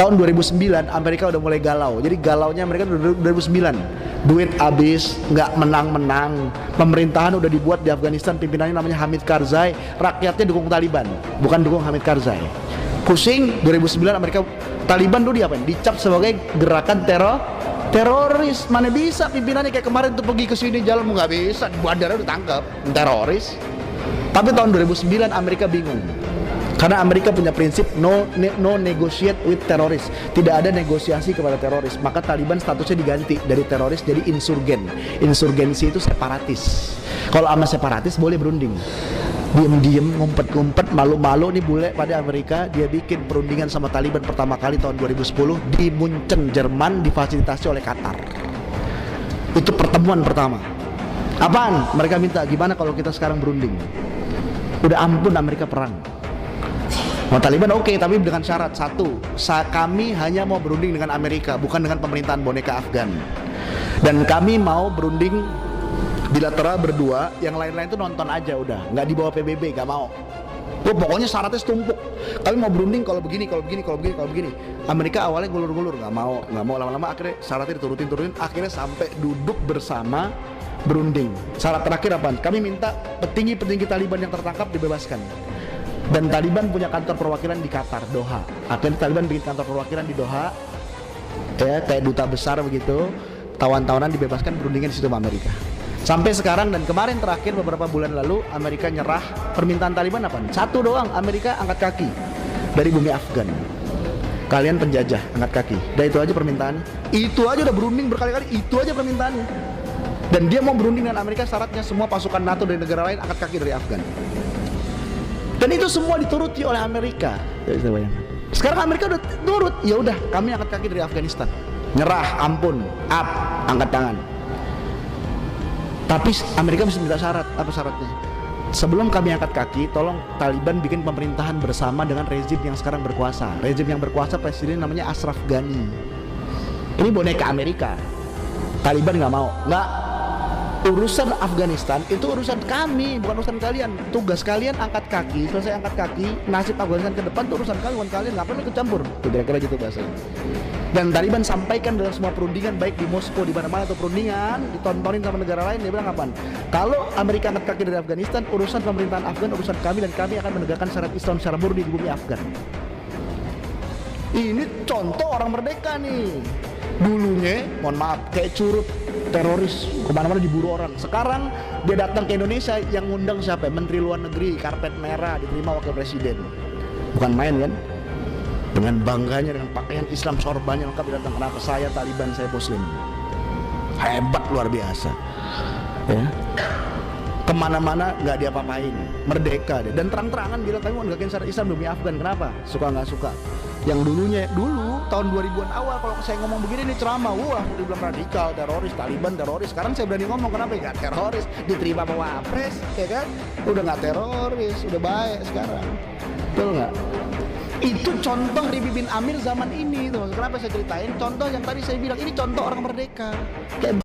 Tahun 2009 Amerika udah mulai galau. Jadi galaunya Amerika udah 2009. Duit habis, nggak menang-menang. Pemerintahan udah dibuat di Afghanistan, pimpinannya namanya Hamid Karzai. Rakyatnya dukung Taliban, bukan dukung Hamid Karzai. Pusing. 2009 Amerika, Taliban dulu diapain? Dicap sebagai gerakan teroris. Mana bisa pimpinannya kayak kemarin tuh pergi ke sini jalan, nggak bisa. Di bandara udah tangkap teroris. Tapi tahun 2009 Amerika bingung. Karena Amerika punya prinsip no negotiate with teroris. Tidak ada negosiasi kepada teroris. Maka Taliban statusnya diganti dari teroris jadi insurgen. Insurgensi itu separatis. Kalau sama separatis boleh berunding. Diem-diem, ngumpet-ngumpet, malu-malu nih bule pada Amerika. Dia bikin perundingan sama Taliban pertama kali tahun 2010 di Munchen, Jerman, difasilitasi oleh Qatar. Itu pertemuan pertama. Apaan? Mereka minta, gimana kalau kita sekarang berunding? Udah ampun Amerika perang. Mau Taliban oke, tapi dengan syarat satu, kami hanya mau berunding dengan Amerika, bukan dengan pemerintahan boneka Afgan. Dan kami mau berunding bilateral berdua, yang lain-lain itu nonton aja udah, nggak dibawa PBB, nggak mau. Pokoknya syaratnya setumpuk. Kami mau berunding kalau begini, kalau begini, kalau begini, kalau begini. Amerika awalnya ngulur-ngulur, nggak mau lama-lama akhirnya syaratnya diturutin, akhirnya sampai duduk bersama berunding. Syarat terakhir apa? Kami minta petinggi-petinggi Taliban yang tertangkap dibebaskan. Dan Taliban punya kantor perwakilan di Qatar, Doha. Akhirnya Taliban bikin kantor perwakilan di Doha, ya kayak duta besar begitu. Tawan-tawanan dibebaskan, berundingan di situ sama Amerika. Sampai sekarang dan kemarin terakhir beberapa bulan lalu Amerika nyerah. Permintaan Taliban apa? Satu doang, Amerika angkat kaki dari bumi Afgan. Kalian penjajah, angkat kaki. Dan itu aja permintaannya. Itu aja udah berunding berkali-kali, itu aja permintaannya. Dan dia mau berunding dengan Amerika, syaratnya semua pasukan NATO dari negara lain angkat kaki dari Afgan. Dan itu semua dituruti oleh Amerika. Sekarang Amerika udah turut, ya udah kami angkat kaki dari Afghanistan. Nyerah, ampun, up, angkat tangan. Tapi Amerika mesti minta syarat. Apa syaratnya? Sebelum kami angkat kaki, tolong Taliban bikin pemerintahan bersama dengan rezim yang sekarang berkuasa. Rezim yang berkuasa presiden namanya Ashraf Ghani. Ini boneka Amerika. Taliban nggak mau, nggak. Urusan Afghanistan itu urusan kami, bukan urusan kalian. Tugas kalian angkat kaki, selesai angkat kaki, nasib Afghanistan ke depan itu urusan kalian, bukan kalian. Nggak perlu ikut campur. Kira-kira gitu bahasanya. Dan Taliban sampaikan dalam semua perundingan, baik di Moskow, di mana-mana atau perundingan ditontonin sama negara lain, dia bilang apaan? Kalau Amerika angkat kaki dari Afghanistan, urusan pemerintahan Afgan urusan kami, dan kami akan menegakkan syariat Islam secara murni di bumi Afgan. Ini contoh orang merdeka nih. Dulunya, mohon maaf, kayak curut teroris, kemana-mana diburu orang. Sekarang dia datang ke Indonesia, yang ngundang siapa? Menteri Luar Negeri, karpet merah, diterima wakil presiden. Bukan main kan? Dengan bangganya, dengan pakaian Islam sorbannya lengkap datang. Kenapa? Saya Taliban, saya Muslim. Hebat, luar biasa. Ya. Kemana-mana nggak diapa-apain, merdeka deh. Dan terang-terangan bilang kami mau negakkan syariat Islam demi Afgan. Kenapa? Suka nggak suka? Yang dulu tahun 2000-an awal kalau saya ngomong begini nih ceramah, wah dibilang radikal, teroris, Taliban teroris. Sekarang saya berani ngomong, kenapa? Nggak teroris, diterima sama Wapres, ya kan? Udah nggak teroris, udah baik sekarang. Betul nggak? Itu contoh Ribibin Amir zaman ini tuh. Kenapa saya ceritain? Contoh yang tadi saya bilang, ini contoh orang merdeka. Kayak